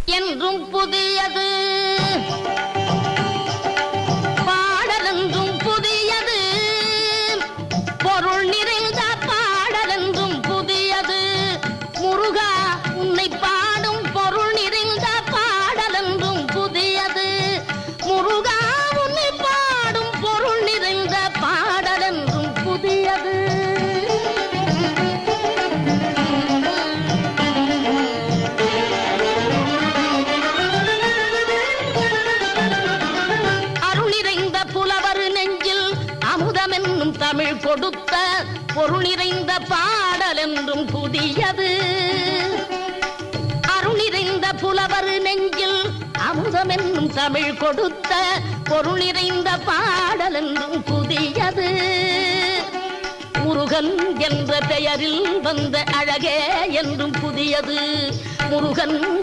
என்றும் புதியது, பாடலென்றும் புதியது, பொருள் நிறைந்த பாடலென்றும் புதியது. முருகா உன்னை பாடும் பொருள் நிறைந்த பாடலென்றும் புதியது. முருகா உன்னை பாடும் பொருள் நிறைந்த பாடலென்றும் புதியது. தமிழ் கொடுத்த பொருள் நிறைந்த பாடல் என்றும் புதியது. அருள் நிறைந்த புலவர் நெஞ்சில் அமுதம் என்னும் தமிழ் கொடுத்த பொருள் நிறைந்த பாடல் என்றும் புதியது. முருகன் என்ற பெயரில் வந்த அழகே என்றும் புதியது. முருகன்